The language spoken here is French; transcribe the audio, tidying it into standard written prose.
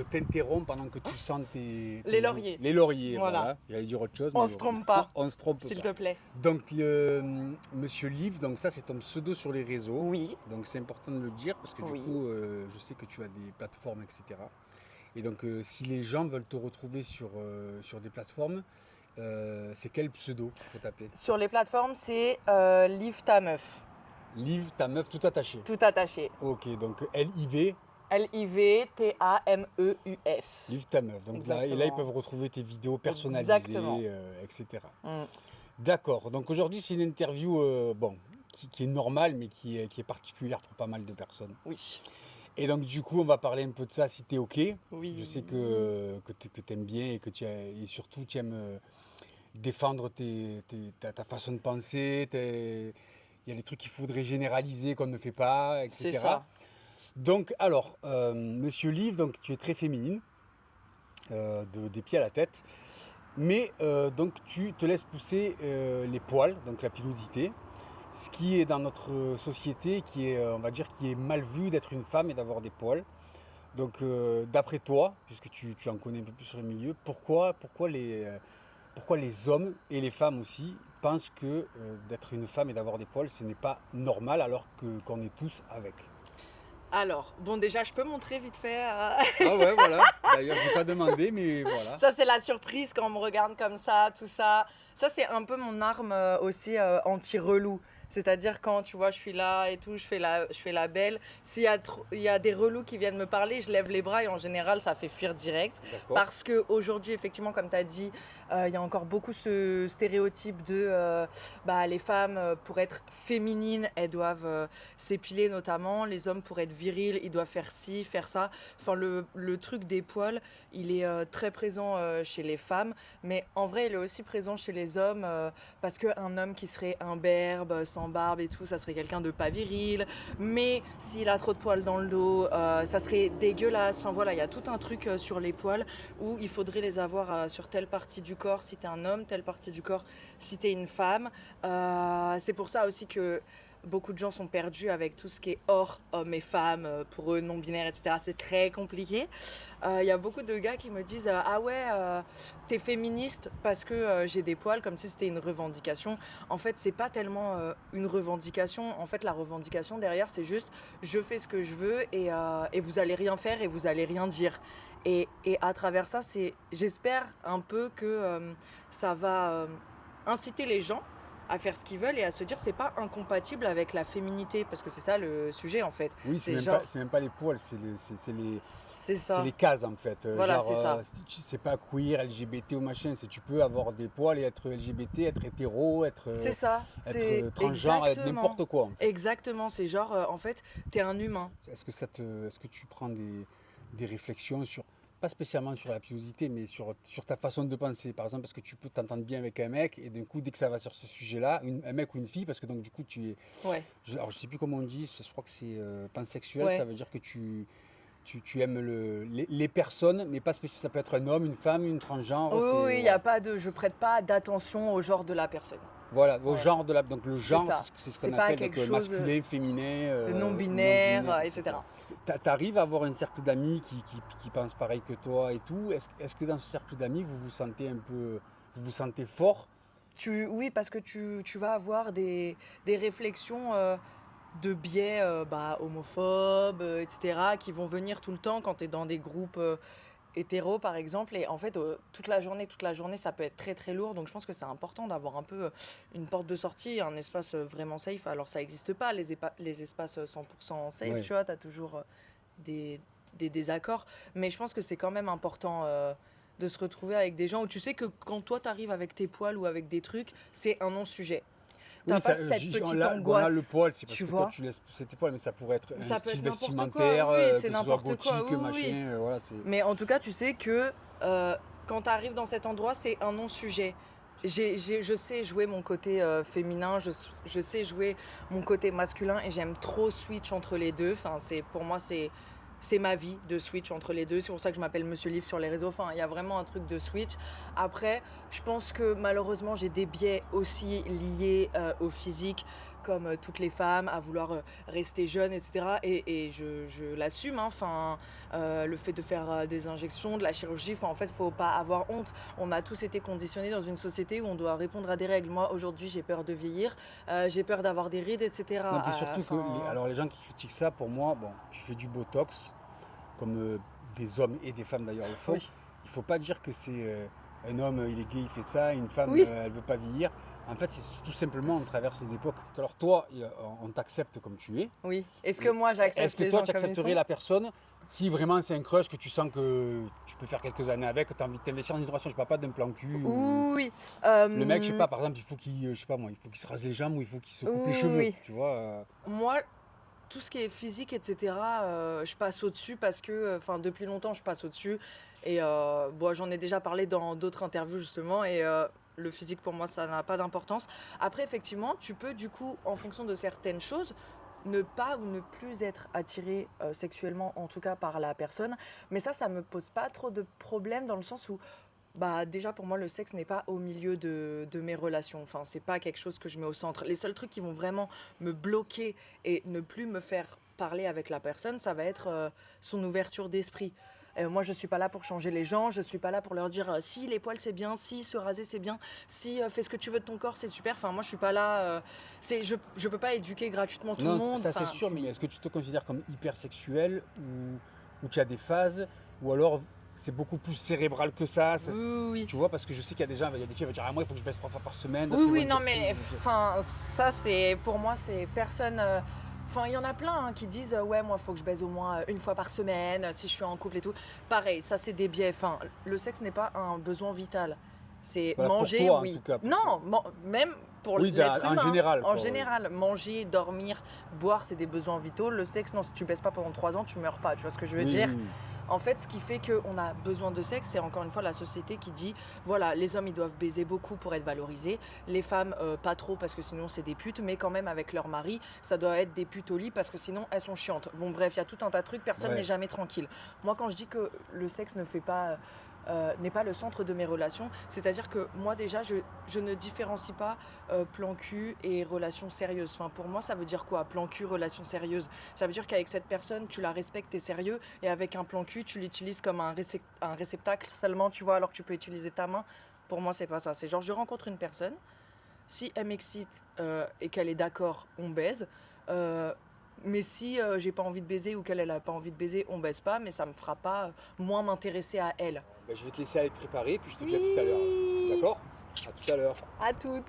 je t'interromps pendant que tu sens Les lauriers. Les lauriers, Voilà. voilà. J'allais dire autre chose. On mais se trompe pas, On se trompe s'il pas. te plaît. Donc, Monsieur Liv, donc ça c'est ton pseudo sur les réseaux. Oui. Donc c'est important de le dire parce que Oui. du coup, je sais que tu as des plateformes, etc. Et donc, si les gens veulent te retrouver sur des plateformes, c'est quel pseudo qu'il faut taper? Sur les plateformes, c'est Liv ta meuf. Liv, ta meuf, tout attaché. Tout attaché. Ok, donc L-I-V, L-I-V-T-A-M-E-U-F. Liv, ta meuf. Donc là, et là, ils Exactement. peuvent retrouver tes vidéos personnalisées, Exactement. etc. Mm. D'accord, donc aujourd'hui, c'est une interview bon, qui est normale, mais qui est particulière pour pas mal de personnes. Oui. Et donc, du coup, on va parler un peu de ça si tu es OK. Oui. Je sais que tu aimes bien et que et surtout tu aimes défendre ta façon de penser. Il y a des trucs qu'il faudrait généraliser qu'on ne fait pas, etc. C'est ça. Donc, alors, Monsieur Liv, donc, tu es très féminine, des pieds à la tête. Mais donc tu te laisses pousser les poils, donc la pilosité, ce qui est dans notre société, qui est, on va dire, qui est mal vu d'être une femme et d'avoir des poils. Donc d'après toi, puisque tu en connais un peu plus sur le milieu, pourquoi les hommes et les femmes aussi pensent que d'être une femme et d'avoir des poils, ce n'est pas normal alors qu'on est tous avec? Alors, bon, déjà, je peux montrer vite fait. Ah ouais, voilà. D'ailleurs, je n'ai pas demandé, mais voilà. Ça, c'est la surprise quand on me regarde comme ça, tout ça. Ça, c'est un peu mon arme aussi anti-relou. C'est-à-dire quand, tu vois, je suis là et tout, je fais la belle. S'il y a des relous qui viennent me parler, je lève les bras et en général, ça fait fuir direct. D'accord. Parce qu'aujourd'hui, effectivement, comme tu as dit, il y a encore beaucoup ce stéréotype de les femmes, pour être féminines, elles doivent s'épiler notamment. Les hommes, pour être virils, ils doivent faire ci, faire ça. Enfin, le truc des poils, il est très présent chez les femmes. Mais en vrai, il est aussi présent chez les hommes parce qu'un homme qui serait imberbe, sans barbe et tout, ça serait quelqu'un de pas viril. Mais s'il a trop de poils dans le dos, ça serait dégueulasse. Enfin voilà, il y a tout un truc sur les poils où il faudrait les avoir sur telle partie du corps si t'es un homme, telle partie du corps si t'es une femme. C'est pour ça aussi que beaucoup de gens sont perdus avec tout ce qui est hors hommes et femmes, pour eux non-binaires, etc. C'est très compliqué. Il y a beaucoup de gars qui me disent ah ouais, t'es féministe parce que j'ai des poils, comme si c'était une revendication. En fait, c'est pas tellement une revendication. En fait, la revendication derrière, c'est juste je fais ce que je veux et vous allez rien faire et vous allez rien dire. Et à travers ça, j'espère un peu que ça va inciter les gens à faire ce qu'ils veulent et à se dire c'est pas incompatible avec la féminité, parce que c'est ça le sujet en fait. Oui, c'est même pas les poils, C'est ça. c'est les cases en fait. Voilà, c'est ça. C'est pas queer, LGBT ou machin, tu peux avoir des poils et être LGBT, être hétéro, c'est ça. être transgenre, être n'importe quoi. En fait. Exactement, c'est genre en fait, t'es un humain. Est-ce que tu prends des réflexions sur, pas spécialement sur la pilosité, mais sur ta façon de penser, par exemple, parce que tu peux t'entendre bien avec un mec et d'un coup, dès que ça va sur ce sujet-là, un mec ou une fille, parce que donc du coup, tu es. Ouais. Alors je sais plus comment on dit, je crois que c'est pansexuel, Ouais. ça veut dire que tu aimes les personnes, mais pas spécialement. Ça peut être un homme, une femme, une transgenre. Oui, il y a pas de, je prête pas d'attention au genre de la personne. Voilà, au Ouais. genre de la. Donc le genre, ça. c'est ce C'est qu'on pas appelle quelque donc, chose masculin, féminin, non-binaire, etc. T'arrives à avoir un cercle d'amis qui pensent pareil que toi et tout. Est-ce que dans ce cercle d'amis, vous vous sentez fort? Oui, parce que tu vas avoir des réflexions de biais homophobes, etc., qui vont venir tout le temps quand tu es dans des groupes hétéros, par exemple. Et en fait, toute la journée, ça peut être très, très lourd. Donc, je pense que c'est important d'avoir un peu une porte de sortie, un espace vraiment safe. Alors, ça n'existe pas, les espaces 100% safe, Ouais. tu vois, tu as toujours des désaccords. Mais je pense que c'est quand même important de se retrouver avec des gens où tu sais que quand toi, tu arrives avec tes poils ou avec des trucs, c'est un non-sujet. T'as pas cette petite angoisse. Là, le poil, c'est parce tu que vois. toi, tu laisses pousser tes poils, mais ça pourrait être Ça un peut style être n'importe vestimentaire, quoi, oui, que c'est ce soit n'importe gothique, quoi, oui, machin, oui. voilà, c'est... Mais en tout cas, tu sais que quand tu arrives dans cet endroit, c'est un non-sujet. Je sais jouer mon côté féminin, je sais jouer mon côté masculin et j'aime trop switch entre les deux. Enfin, pour moi, c'est ma vie de switch entre les deux. C'est pour ça que je m'appelle Monsieur Liv sur les réseaux. Enfin, il y a vraiment un truc de switch. Après, je pense que malheureusement, j'ai des biais aussi liés au physique. comme toutes les femmes, à vouloir rester jeune, etc. Et je l'assume, hein. Enfin, le fait de faire des injections, de la chirurgie, enfin, en fait, faut pas avoir honte. On a tous été conditionnés dans une société où on doit répondre à des règles. Moi, aujourd'hui, j'ai peur de vieillir, j'ai peur d'avoir des rides, Non, etc. puis surtout que Enfin, alors les gens qui critiquent ça, pour moi, bon, tu fais du botox, comme des hommes et des femmes d'ailleurs le font. oui, Il faut pas dire que c'est un homme, il est gay, il fait ça, une femme, oui, elle veut pas vieillir. En fait, c'est tout simplement, on traverse les époques. Alors toi, on t'accepte comme tu es. oui. Est-ce que Et moi, est-ce j'accepte que les toi, gens tu comme ils accepterais sont? la personne si vraiment c'est un crush que tu sens que tu peux faire quelques années avec, que tu as envie de t'investir dans une relation, je parle pas d'un plan cul ou Oui, le mec, je sais euh, pas, par exemple, il faut qu'il, je sais pas moi, il faut qu'il se rase les jambes ou il faut qu'il se coupe les cheveux, oui. tu vois. Moi, tout ce qui est physique, etc., je passe au-dessus parce que, enfin, depuis longtemps, je passe au-dessus. Et bon, j'en ai déjà parlé dans d'autres interviews, justement. Et le physique, pour moi, ça n'a pas d'importance. Après, effectivement, tu peux, du coup, en fonction de certaines choses, ne pas ou ne plus être attiré sexuellement, en tout cas par la personne. Mais ça me pose pas trop de problème dans le sens où bah, déjà pour moi le sexe n'est pas au milieu de mes relations, enfin c'est pas quelque chose que je mets au centre. Les seuls trucs qui vont vraiment me bloquer et ne plus me faire parler avec la personne, ça va être son ouverture d'esprit. Moi je suis pas là pour changer les gens, je suis pas là pour leur dire si les poils c'est bien, si se raser c'est bien, si fais ce que tu veux de ton corps c'est super. Enfin moi je suis pas là, je peux pas éduquer gratuitement tout le Non, monde. ça c'est Enfin sûr, mais puis est-ce que tu te considères comme hypersexuel ou tu as des phases ou alors c'est beaucoup plus cérébral que ça, oui, oui, oui. tu vois, parce que je sais qu'il y a des gens, il y a des filles qui vont dire ah moi il faut que je baisse 3 fois par semaine, Oui, d'autres ils vont oui, dire non, ci, mais d'autres dire- enfin, ça, c'est pour moi, c'est personne. Enfin, il y en a plein hein, qui disent ouais, moi, il faut que je baise au moins une fois par semaine si je suis en couple et tout. Pareil, ça, c'est des biais. Enfin, le sexe n'est pas un besoin vital. C'est Voilà, pour manger, toi en tout oui. cas. Non, même pour Oui, l'être en humain. général En quoi. Oui. général, manger, dormir, boire, c'est des besoins vitaux. Le sexe, non, si tu baises pas pendant 3 ans, tu meurs pas. Tu vois ce que je veux Oui, dire? oui, oui. En fait, ce qui fait qu'on a besoin de sexe, c'est encore une fois la société qui dit, voilà, les hommes, ils doivent baiser beaucoup pour être valorisés, les femmes, pas trop, parce que sinon c'est des putes, mais quand même avec leur mari, ça doit être des putes au lit, parce que sinon elles sont chiantes. Bon bref, il y a tout un tas de trucs, personne n'est Ouais. jamais tranquille. Moi, quand je dis que le sexe ne fait pas... n'est pas le centre de mes relations, c'est-à-dire que moi déjà je ne différencie pas plan cul et relation sérieuse. Enfin pour moi ça veut dire quoi plan cul, relation sérieuse? Ça veut dire qu'avec cette personne tu la respectes, t'es sérieux, et avec un plan cul tu l'utilises comme un réceptacle seulement, tu vois, alors que tu peux utiliser ta main. Pour moi c'est pas ça, c'est genre je rencontre une personne, si elle m'excite et qu'elle est d'accord, on baise. Euh, mais si j'ai pas envie de baiser ou qu'elle elle a pas envie de baiser, on baise pas, mais ça me fera pas moins m'intéresser à elle. Ben, je vais te laisser aller te préparer, puis je te dis à tout à l'heure. Oui, D'accord? À tout à l'heure. à toutes.